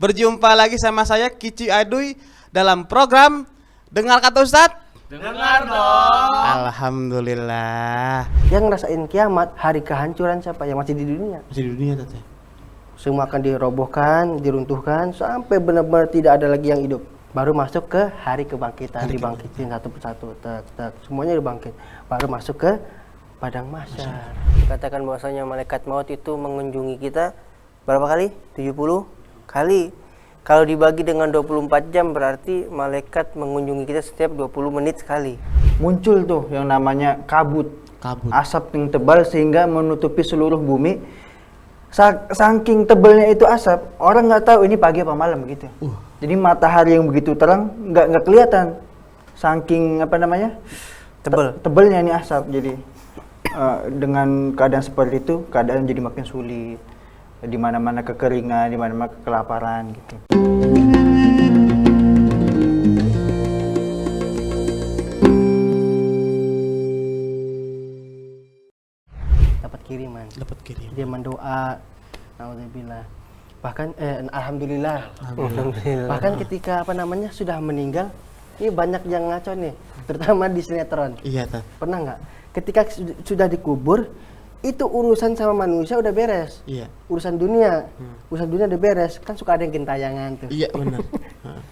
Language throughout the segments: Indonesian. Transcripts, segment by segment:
Berjumpa lagi sama saya Kici Aduy dalam program Dengar Kata Ustadz. Dengar dong. Alhamdulillah. Yang ngerasain kiamat, hari kehancuran siapa? Yang masih di dunia. Masih di dunia tante. Semua akan dirobohkan, diruntuhkan sampai benar-benar tidak ada lagi yang hidup. Baru masuk ke hari kebangkitan, dibangkitin satu persatu, semuanya dibangkit. Baru masuk ke padang mahsyar. Dikatakan bahwasanya malaikat maut itu mengunjungi kita berapa kali? 70 kali. Kalau dibagi dengan 24 jam berarti malaikat mengunjungi kita setiap 20 menit sekali. Muncul tuh yang namanya kabut. Asap yang tebal sehingga menutupi seluruh bumi. Saking tebalnya itu asap, orang nggak tahu ini pagi apa malam gitu. Jadi matahari yang begitu terang nggak kelihatan. Saking tebalnya ini asap. Jadi dengan keadaan seperti itu, keadaan jadi makin sulit. Di mana-mana kekeringan, di mana-mana kelaparan gitu. Dapat kiriman. Dia Kiriman. mendoa, alhamdulillah. Bahkan alhamdulillah. Bahkan ketika sudah meninggal, ini banyak yang ngaco nih, terutama di sinetron. Iya Tat. Pernah nggak? Ketika sudah dikubur, itu urusan sama manusia udah beres. Iya. Urusan dunia udah beres. Kan suka ada yang gentayangan tuh. Iya benar.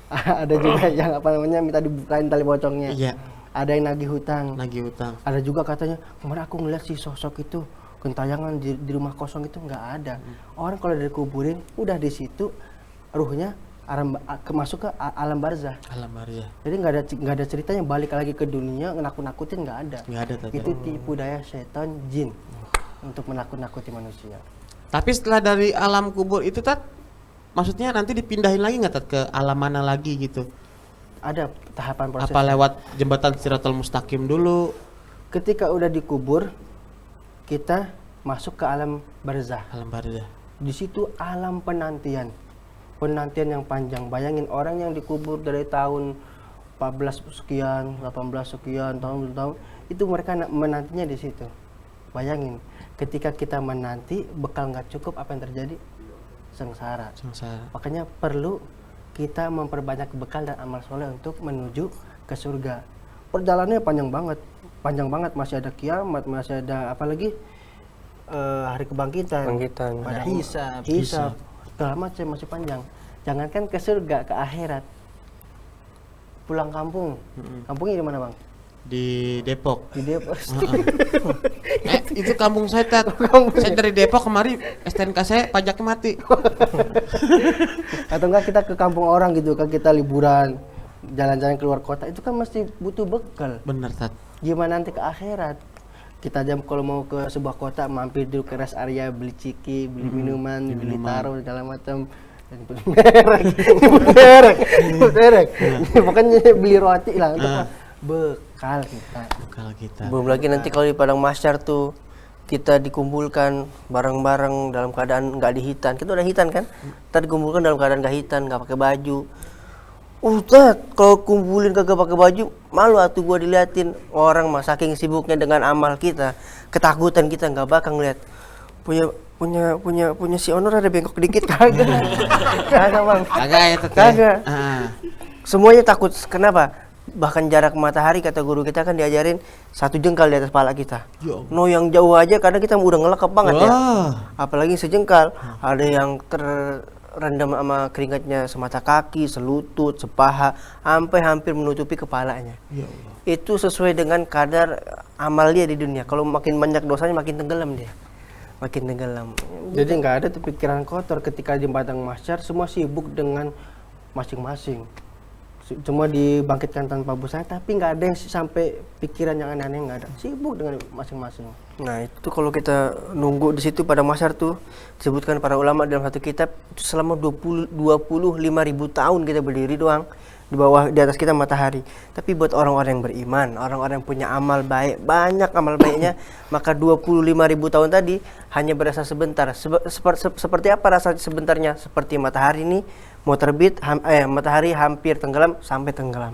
Ada juga yang minta dibukain tali pocongnya. Iya. Ada yang nagih hutang. Ada juga katanya, kemarin aku ngeliat si sosok itu gentayangan di rumah kosong itu nggak ada. Orang kalau dikuburin udah di situ ruhnya masuk ke alam barzah. Jadi nggak ada ceritanya balik lagi ke dunia nakut-nakutin, nggak ada. Itu tipu daya setan jin untuk menakut-nakuti manusia. Tapi setelah dari alam kubur itu Tat, maksudnya nanti dipindahin lagi nggak Tat ke alam mana lagi gitu? Ada tahapan proses. Apa lewat jembatan Siratal Mustaqim dulu? Ketika udah dikubur, kita masuk ke alam barzah. Di situ alam penantian yang panjang. Bayangin orang yang dikubur dari tahun 14 sekian, 18 sekian tahun, itu mereka menantinya di situ. Bayangin, ketika kita menanti bekal nggak cukup, apa yang terjadi? Sengsara. Makanya perlu kita memperbanyak bekal dan amal soleh untuk menuju ke surga. Perjalanannya panjang banget, masih ada kiamat, masih ada apalagi hari kebangkitan, Ada hisab, segala macam masih panjang. Jangankan ke surga, ke akhirat. Pulang kampung, kampungnya di mana Bang? Di Depok. Itu kampung saya Tat. Saya dari Depok kemari STNK saya pajaknya mati. Atau enggak kita ke kampung orang gitu kan, kita liburan, jalan-jalan keluar kota, itu kan mesti butuh bekal. Bener Tat. Gimana nanti ke akhirat? Kita aja kalau mau ke sebuah kota mampir dulu ke rest area, beli ciki, beli minuman, beli taro segala macam. Dan merek. Pokoknya beli roti lah untuk bekal kita. Belum lagi nanti kalau di padang mahsyar tuh kita dikumpulkan bareng-bareng dalam keadaan nggak dihitan. Kita udah hitan kan? Kita dikumpulkan dalam keadaan nggak hitan, nggak pakai baju. Ustaz, kalau kumpulin kagak pakai baju, malu atuh gua diliatin orang mah, saking sibuknya dengan amal kita, ketakutan kita nggak bakal ngeliat. Punya si Onor ada bengkok dikit kagak. Kagak Bang. Kagak ya Tat. Kagak. Semuanya takut. Kenapa? Bahkan jarak matahari kata guru kita kan diajarin 1 jengkal di atas kepala kita. No, yang jauh aja karena kita udah ngelekep banget ya. Apalagi sejengkal, ada yang terendam sama keringatnya semata kaki, selutut, sepaha, sampai hampir menutupi kepalanya. Itu sesuai dengan kadar amal dia di dunia. Kalau makin banyak dosanya makin tenggelam dia. Jadi nggak ada tuh pikiran kotor ketika di padang mahsyar, semua sibuk dengan masing-masing. Cuma dibangkitkan tanpa busanya, tapi nggak ada yang sampai pikiran yang aneh-aneh, nggak ada. Sibuk dengan masing-masing. Nah itu kalau kita nunggu di situ pada mahsyar tuh, disebutkan para ulama dalam satu kitab, itu selama 25.000 tahun kita berdiri doang di atas kita matahari. Tapi buat orang-orang yang beriman, orang-orang yang punya amal baik, banyak amal baiknya, maka 25.000 tahun tadi hanya berasa sebentar. Seperti apa rasa sebentarnya? Seperti matahari ini mau terbit, matahari hampir tenggelam sampai tenggelam.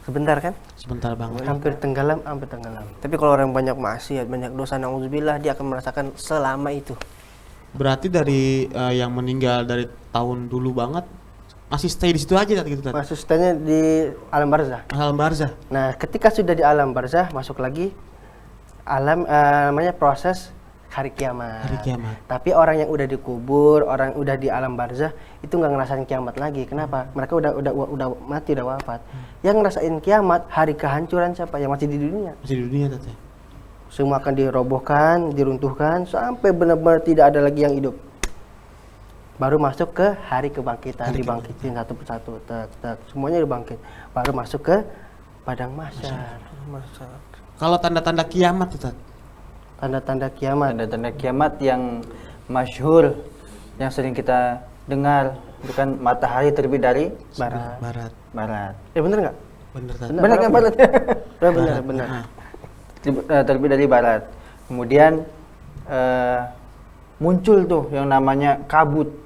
Sebentar kan? Sebentar banget. Hampir tenggelam. Tapi kalau orang banyak maksiat, banyak dosa, na'udzubillah, dia akan merasakan selama itu. Berarti dari yang meninggal dari tahun dulu banget masih stay di situ aja gitu Tat? Masuk stay-nya di alam barzah. Alam barzah. Nah, ketika sudah di alam barzah, masuk lagi alam namanya proses hari kiamat. Hari kiamat. Tapi orang yang udah dikubur, orang yang udah di alam barzah itu nggak ngerasain kiamat lagi. Kenapa? Mereka udah mati, udah wafat. Yang ngerasain kiamat, hari kehancuran siapa? Yang masih di dunia. Masih di dunia Tat ya? Semua akan dirobohkan, diruntuhkan sampai benar-benar tidak ada lagi yang hidup. Baru masuk ke hari kebangkitan, dibangkitin satu persatu, tak, semuanya dibangkit. Baru masuk ke padang mahsyar. Kalau tanda-tanda kiamat tuh Tat? Tanda-tanda kiamat. Tanda-tanda kiamat yang masyhur, yang sering kita dengar, itu kan matahari terbit dari Barat. barat. Bener nggak? Bener Tat. Bener nggak barat? Bener. Terbit dari barat. Kemudian muncul tuh yang namanya kabut.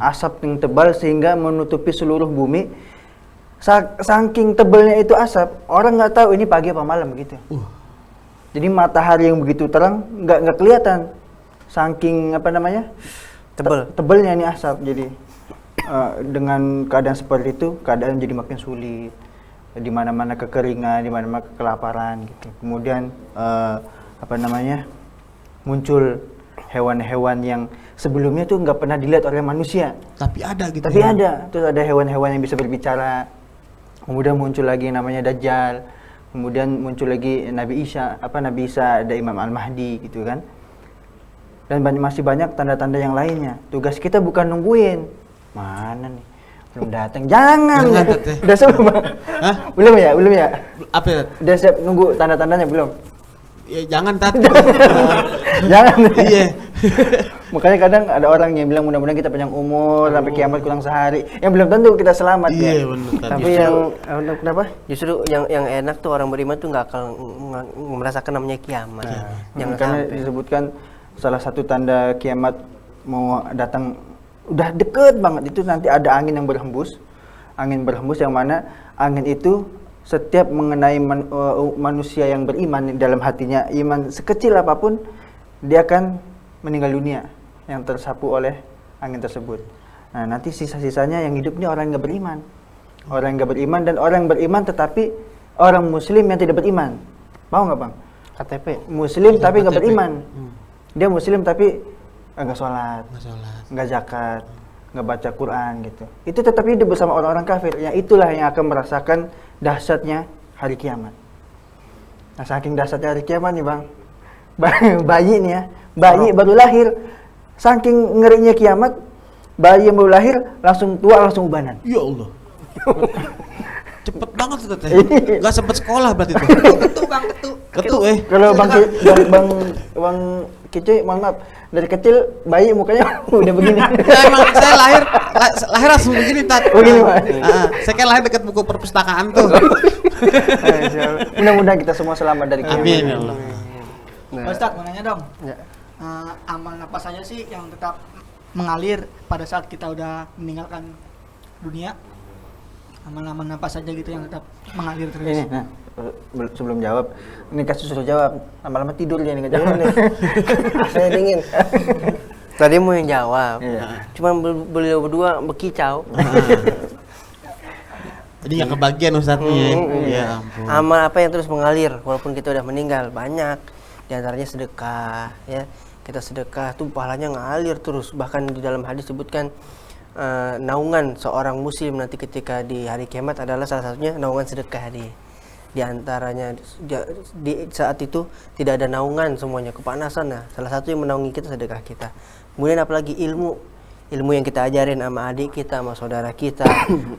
Asap yang tebal sehingga menutupi seluruh bumi. Saking tebalnya itu asap, orang nggak tahu ini pagi apa malam gitu. Jadi matahari yang begitu terang nggak kelihatan. Saking tebalnya ini asap. Jadi dengan keadaan seperti itu, keadaan jadi makin sulit. Di mana-mana kekeringan, di mana-mana kelaparan gitu. Kemudian muncul hewan-hewan yang sebelumnya tuh nggak pernah dilihat oleh manusia. Tapi ada gitu. Tapi ada. Terus ada hewan-hewan yang bisa berbicara. Kemudian muncul lagi namanya Dajjal. Kemudian muncul lagi Nabi Isa, ada Imam Al-Mahdi gitu kan. Dan masih banyak tanda-tanda yang lainnya. Tugas kita bukan nungguin. Mana nih? Belum datang. Jangan. Udah siap, Hah? Belum ya? Apa ya? Udah siap nunggu tanda-tandanya belum? Ya jangan Tat. Jangan. Iya. Makanya kadang ada orang yang bilang mudah-mudahan kita panjang umur sampai kiamat kurang sehari. Yang belum tentu kita selamat ya. Iya benar. Tapi kenapa? Justru yang enak tuh orang beriman tuh nggak akan merasakan namanya kiamat. Jangan Karena sampai. disebutkan salah satu tanda kiamat mau datang udah deket banget itu nanti ada angin berhembus yang mana angin itu setiap mengenai manusia yang beriman dalam hatinya iman sekecil apapun dia akan meninggal dunia yang tersapu oleh angin tersebut. Nah nanti sisa-sisanya yang hidup ini orang yang nggak beriman, dan orang yang beriman tetapi orang muslim yang tidak beriman. Mau nggak bang? KTP Muslim tapi nggak KTP. beriman. Dia muslim tapi nggak sholat, nggak zakat, nggak baca Quran gitu. Itu tetap hidup bersama orang-orang kafir. Yang itulah yang akan merasakan dahsyatnya hari kiamat. Nah saking dahsyatnya hari kiamat nih bang, bayi nih ya, bayi baru lahir, saking ngerinya kiamat, bayi yang baru lahir langsung tua langsung ubanan. Ya Allah. Cepet banget tuh Teh. Gak sempet sekolah berarti tuh. Ketu. Kalau bang Kicu, mohon maaf, dari kecil bayi mukanya udah begini. Ya, emang saya lahir langsung begini Tat. Begini, Pak. Saya kayak lahir dekat buku perpustakaan tuh. Mudah-mudahan kita semua selamat dari kiamat. Amin ya Allah. Pak Ustadz, mau nanya dong. Ya. Amal apa saja sih yang tetap mengalir pada saat kita udah meninggalkan dunia? Amal-amal apa saja gitu yang tetap mengalir terus? Ini, nah, sebelum jawab, ini kasus suruh jawab, lama-lama tidur dia nih nggak jawab nih. Saya dingin. Tadi mau yang jawab. Iya. Cuman beliau berdua berkicau. Jadi nggak kebagian Ustadznya. Ya ampun. Amal apa yang terus mengalir walaupun kita udah meninggal banyak. Di antaranya sedekah ya. Kita sedekah tuh pahalanya ngalir terus. Bahkan di dalam hadis disebutkan naungan seorang muslim nanti ketika di hari kiamat adalah salah satunya naungan sedekah di antaranya di saat itu tidak ada naungan semuanya kepanasan. Nah salah satu yang menaungi kita sedekah kita. Kemudian apalagi ilmu yang kita ajarin sama adik kita, sama saudara kita,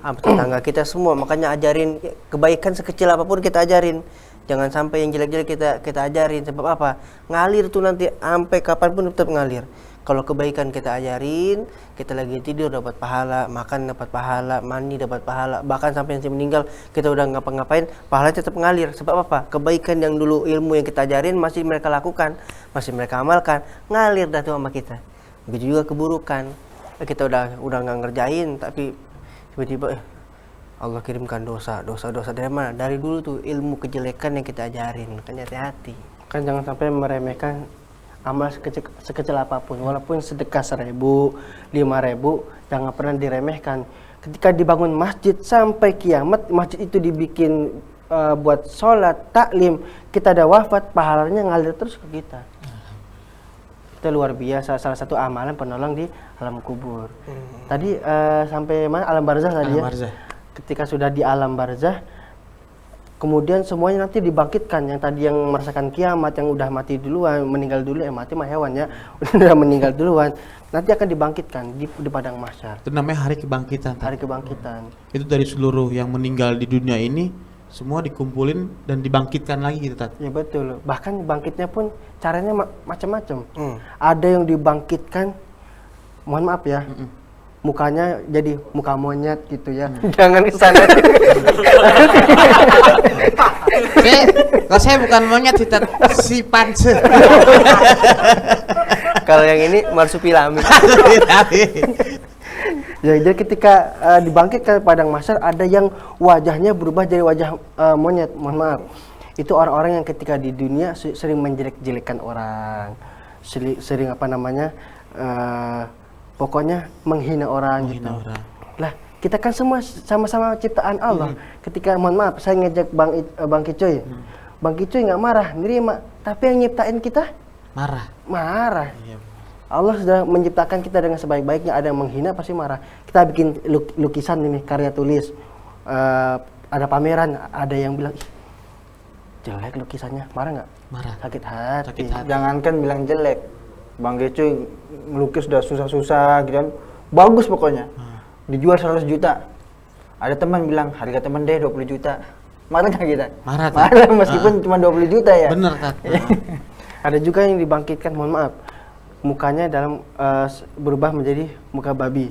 sama tetangga kita semua. Makanya ajarin kebaikan sekecil apapun kita ajarin. Jangan sampai yang jelek-jelek kita ajarin. Sebab apa? Ngalir tuh nanti sampai kapanpun tetap ngalir. Kalau kebaikan kita ajarin, kita lagi tidur dapat pahala, makan dapat pahala, mandi dapat pahala, bahkan sampai yang meninggal kita udah ngapa-ngapain, pahala tetap ngalir. Sebab apa? Kebaikan yang dulu ilmu yang kita ajarin masih mereka lakukan, masih mereka amalkan, ngalir dah tuh sama kita. Begitu juga keburukan. Kita udah nggak ngerjain, tapi tiba-tiba Allah kirimkan dosa dari mana? Dari dulu tuh ilmu kejelekan yang kita ajarin. Makanya hati-hati. Kan jangan sampai meremehkan amal sekecil apapun, walaupun sedekah 1.000, 5.000, jangan pernah diremehkan. Ketika dibangun masjid sampai kiamat, masjid itu dibikin buat sholat, taklim, kita ada wafat, pahalanya ngalir terus ke kita. Itu luar biasa, salah satu amalan penolong di alam kubur. Tadi sampai mana? Alam barzah tadi ya? Barzah. Ketika sudah di alam barzah, kemudian semuanya nanti dibangkitkan. Yang tadi yang merasakan kiamat, yang udah mati duluan, meninggal dulu, mati mah hewan ya, udah meninggal duluan, nanti akan dibangkitkan di padang mahsyar. Itu namanya hari kebangkitan. Hari kebangkitan. Itu dari seluruh yang meninggal di dunia ini semua dikumpulin dan dibangkitkan lagi gitu, Tat. Ya betul. Bahkan bangkitnya pun caranya macam-macam. Ada yang dibangkitkan, mohon maaf ya, mukanya jadi muka monyet gitu ya. Jangan kesana. Kalau saya bukan monyet sih, Tat. Si panse. Kalau yang ini marsupilami. Ya, jadi ketika dibangkitkan padang mahsyar, ada yang wajahnya berubah jadi wajah monyet. Mohon maaf. Itu orang-orang yang ketika di dunia sering menjelek-jelekan orang, sering apa namanya, pokoknya menghina orang gitu. Lah, kita kan semua sama-sama ciptaan Allah. Ketika, mohon maaf, saya ngejek Bang Kicoy. Bang Kicoy nggak marah, nerima. Tapi yang nyiptain kita marah. Iya. Allah sudah menciptakan kita dengan sebaik-baiknya. Ada yang menghina pasti marah. Kita bikin lukisan ini, karya tulis, ada pameran, ada yang bilang, ih, jelek lukisannya, marah nggak? Marah. Sakit hati. Jangankan bilang jelek, Bang Gecoy ngelukis udah susah-susah gitu kan, bagus pokoknya, dijual 100 juta. Ada teman bilang harga teman deh 20 juta, marah nggak kita? Marah meskipun cuma 20 juta ya. Bener, Tat. Ada juga yang dibangkitkan, mohon maaf, mukanya dalam berubah menjadi muka babi.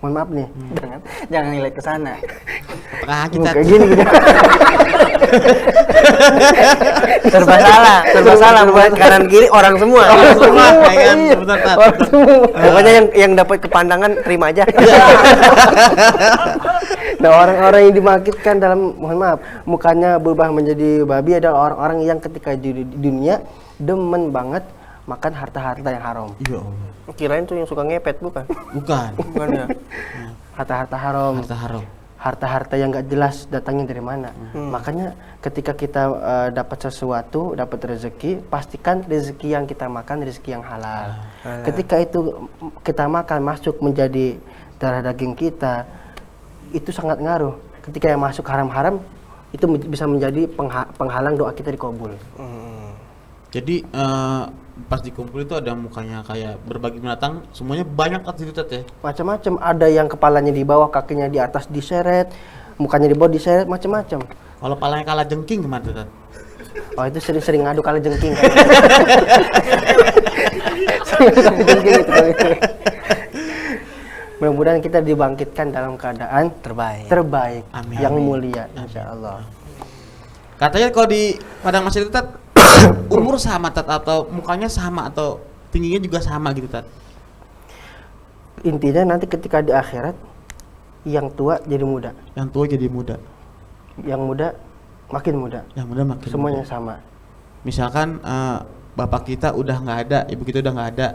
Mohon maaf nih. Jangan nilai ke sana. Apakah kita Kayak gini gitu. Serba salah buat kanan kiri orang semua. semua ya kan? Bener, Tat. Pokoknya yang dapat kepandangan terima aja. Nah, orang-orang yang dibangkitkan dalam, mohon maaf, mukanya berubah menjadi babi adalah orang-orang yang ketika di dunia demen banget makan harta-harta yang haram. Iya Allah. Kirain tuh yang suka ngepet, bukan? Bukan. Bukan ya. Harta-harta haram. Harta haram. Harta-harta yang nggak jelas datangnya dari mana. Makanya ketika kita dapat sesuatu, dapat rezeki, pastikan rezeki yang kita makan rezeki yang halal. Ketika itu kita makan masuk menjadi darah daging kita, itu sangat ngaruh. Ketika yang masuk haram-haram, itu bisa menjadi penghalang doa kita dikabul. Jadi pas dikumpul itu ada mukanya kayak berbagi binatang, semuanya banyak itu, Tat, ya. Macam-macam, ada yang kepalanya di bawah, kakinya di atas diseret, mukanya di bawah diseret, macam-macam. Kalau palanya kalah jengking gimana tuh, Tat? Oh, itu sering-sering ngadu kala jengking. Sering-sering itu. Mudah-mudahan kita dibangkitkan dalam keadaan terbaik, Amin. yang mulia, insya Allah. Katanya kalau di padang mahsyar itu, Tat, umur sama, Tat, atau mukanya sama atau tingginya juga sama gitu, Tat? Intinya nanti ketika di akhirat, yang tua jadi muda, Yang tua jadi muda, yang muda makin muda, yang muda makin semuanya muda. sama. Misalkan bapak kita udah nggak ada, ibu kita udah nggak ada,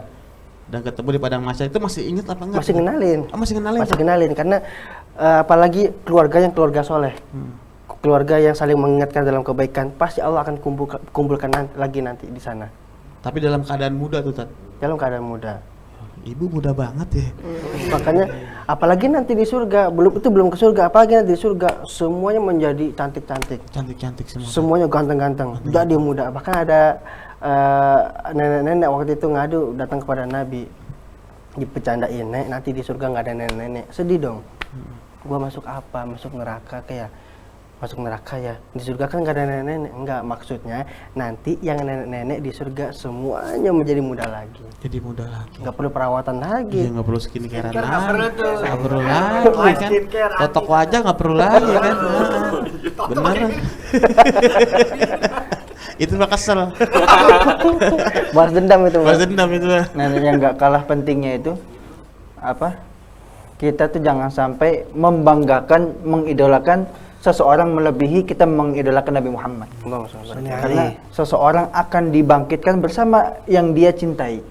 dan ketemu di padang mahsyar itu masih inget apa enggak? Masih kenalin. Oh, masih kenalin. Masih kenalin, karena apalagi keluarga yang keluarga soleh. Keluarga yang saling mengingatkan dalam kebaikan, pasti Allah akan kumpulkan lagi nanti di sana. Tapi dalam keadaan muda tuh, Tat. Dalam keadaan muda. Ibu muda banget ya. Makanya apalagi nanti di surga, belum ke surga, apalagi nanti di surga semuanya menjadi cantik-cantik. Cantik-cantik semua. Semuanya ganteng-ganteng. Jadi muda. Bahkan ada nenek-nenek waktu itu ngadu datang kepada Nabi. Dipecandain, "Nek, nanti di surga nggak ada nenek-nenek." Sedih dong. Gua masuk apa? Masuk neraka kayak masuk neraka ya. Di surga kan nggak ada nenek-nenek. Enggak, maksudnya nanti yang nenek-nenek di surga semuanya menjadi muda lagi. Jadi muda lagi. Nggak perlu perawatan lagi. Iya, nggak perlu skincarean lagi. Nggak perlu tuh. Nggak perlu lagi kan. Totok wajah nggak perlu lagi kan. Bener. Itu mah kesel. Balas dendam itu. Balas dendam itu. Nah, yang nggak kalah pentingnya itu apa? Kita tuh jangan sampai membanggakan, mengidolakan seseorang melebihi kita mengidolakan Nabi Muhammad. Karena seseorang akan dibangkitkan bersama yang dia cintai.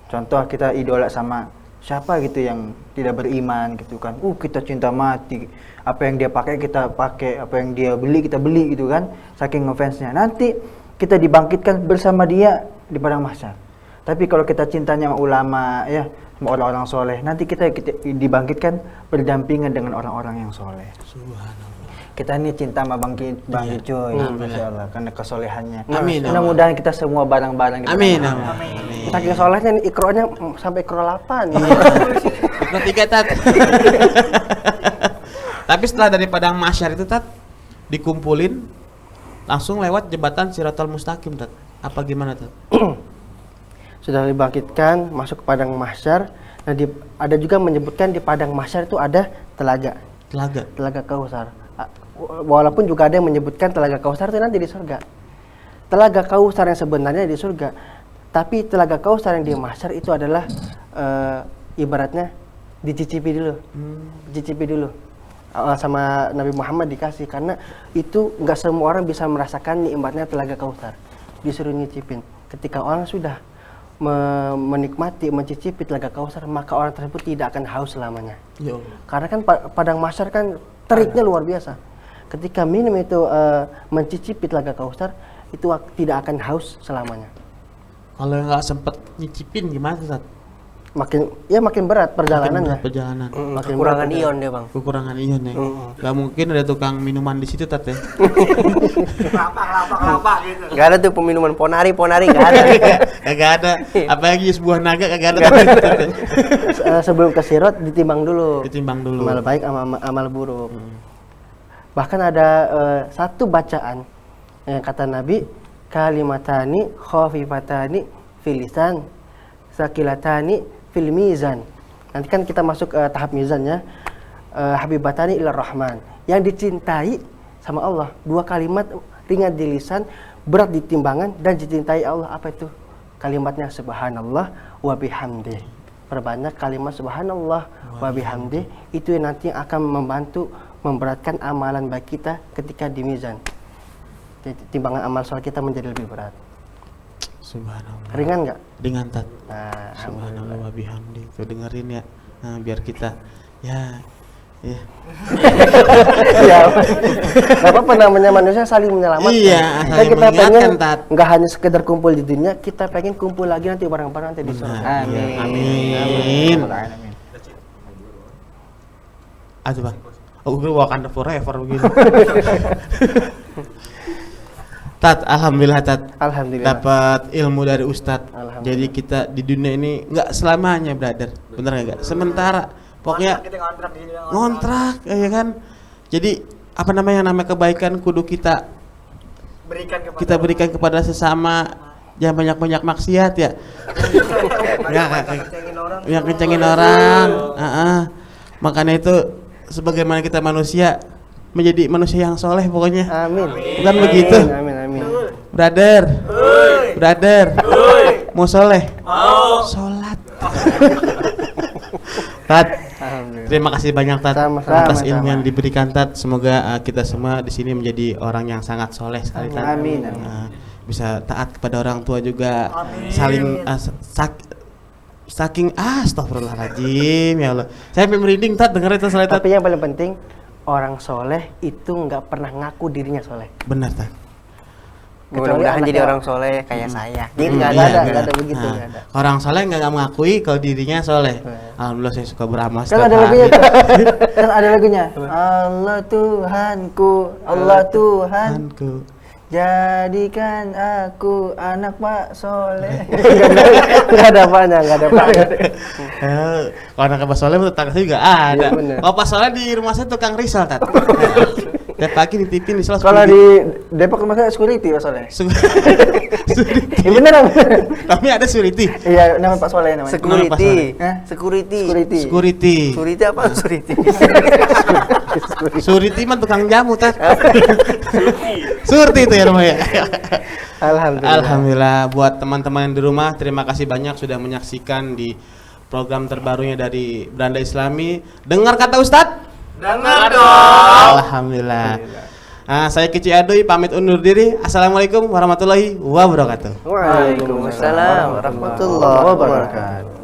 Contoh kita idola sama siapa gitu yang tidak beriman gitu kan. Kita cinta mati. Apa yang dia pakai kita pakai, apa yang dia beli kita beli gitu kan. Saking ngefansnya. Nanti kita dibangkitkan bersama dia di padang mahsyar. Tapi kalau kita cintanya sama ulama ya, sama orang-orang soleh, nanti kita dibangkitkan berdampingan dengan orang-orang yang soleh. Subhanallah. Kita ini cinta sama Bang Icoy, Masya Allah, karena kesolehannya. Amin. Mudah-mudahan kita semua bareng-bareng. Amin. Saking solehnya nih ikronya sampai ikro 8. Ikro 3 Tat. Tapi setelah dari padang mahsyar itu Tat dikumpulin langsung lewat jembatan Shiratal Mustaqim Tat. Apa gimana Tat? Sudah dibangkitkan masuk ke padang mahsyar. Nah, ada juga menyebutkan di padang mahsyar itu ada telaga Kautsar. Walaupun juga ada yang menyebutkan telaga Kautsar itu nanti di surga. Telaga Kautsar yang sebenarnya di surga, tapi telaga Kautsar yang di mahsyar itu adalah ibaratnya dicicipi dulu sama Nabi Muhammad dikasih, karena itu nggak semua orang bisa merasakan nikmatnya telaga Kautsar, disuruh nyicipin. Ketika orang sudah menikmati, mencicipi telaga Kautsar, maka orang tersebut tidak akan haus selamanya. Karena kan padang mahsyar kan teriknya luar biasa. Ketika minum itu mencicipi telaga Kautsar, itu tidak akan haus selamanya. Kalau nggak sempet nyicipin gimana Tat? Makin berat perjalanannya. Kekurangan ion dia Bang. Kekurangan ion ya. Gak mungkin ada tukang minuman di situ Tat ya. Kelapa gitu. Gak ada tuh peminuman ponari gak ada. Kagak ada. Apalagi sebuah naga kagak ada. Sebelum ke sirot ditimbang dulu. Amal baik sama amal buruk. Bahkan ada satu bacaan yang kata Nabi, kalimatani khafifatani fil lisan sakilatani fil mizan. Nanti kan kita masuk tahap mizannya. Habibatani ilar rahman, yang dicintai sama Allah. 2 kalimat ringan di lisan, berat di timbangan, dan dicintai Allah. Apa itu? Kalimatnya subhanallah wa bihamdih. Perbanyak kalimat subhanallah wa bihamdih. Itu yang nanti akan membantu memberatkan amalan baik kita ketika di mizan. Timbangan amal sholat kita menjadi lebih berat. Subhanallah. Ringan nggak? Ringan Tat. Nah, Subhanallah wa bihamdi. Tuh dengerin ya. Nah, biar kita ya. Ya, nggak apa-apa, namanya manusia saling menyelamatkan. Iya, saling kita pengen Tat. nggak hanya sekedar kumpul di dunia, kita pengen kumpul lagi nanti bareng-bareng nanti di surga. Amin. Aduh Bang. Gue Wakanda forever begini. Tat, alhamdulillah Tat. Alhamdulillah. Dapat ilmu dari Ustadz. Jadi kita di dunia ini nggak selamanya, brother. Bener nggak? Sementara, pokoknya ngontrak, ya kan. Jadi apa namanya kebaikan kudu kita berikan kepada sesama. Jangan banyak maksiat ya. Yang kencengin orang. Makanya itu sebagaimana kita manusia menjadi manusia yang soleh pokoknya. Amin. Bukan begitu? Amin. Brother. Mau soleh? Mau. Sholat. Tat. Terima kasih banyak Tat atas ilmu yang diberikan Tat. Semoga kita semua di sini menjadi orang yang sangat soleh sekali Tat. Amin. Bisa taat kepada orang tua juga. Amin. Saling saking astagfirullahaladzim ya Allah. Saya merinding Tat dengar itu soleh Tat. Tapi yang paling penting, orang soleh itu nggak pernah ngaku dirinya soleh. Benar Tat. Mudah-mudahan jadi orang soleh kayak saya. Jadi nggak ada begitu. Orang soleh nggak mengakui kalau dirinya soleh. Alhamdulillah saya suka beramal. Kan ada lagunya. Kan ada lagunya. Allah Tuhanku. Jadikan aku anak Pak Soleh. Nggak ada apanya. Kalau anak Pak Soleh tetangga saya juga ada. Kalau Pak Soleh di rumah saya tukang risol Tat. Tiap pagi ditipin risol. Kalau di Depok rumah saya security Pak Soleh. Ini beneran. Tapi ada security. Iya, nama Pak Soleh namanya. Security apa? Security mah tukang jamu Tat. Surti itu ya namanya. Alhamdulillah buat teman-teman di rumah, terima kasih banyak sudah menyaksikan di program terbarunya dari Beranda Islami. Dengar kata Ustadz? Dengar dong. Alhamdulillah. Saya Kici Adoy pamit undur diri. Assalamualaikum warahmatullahi wabarakatuh. Waalaikumsalam warahmatullahi wabarakatuh.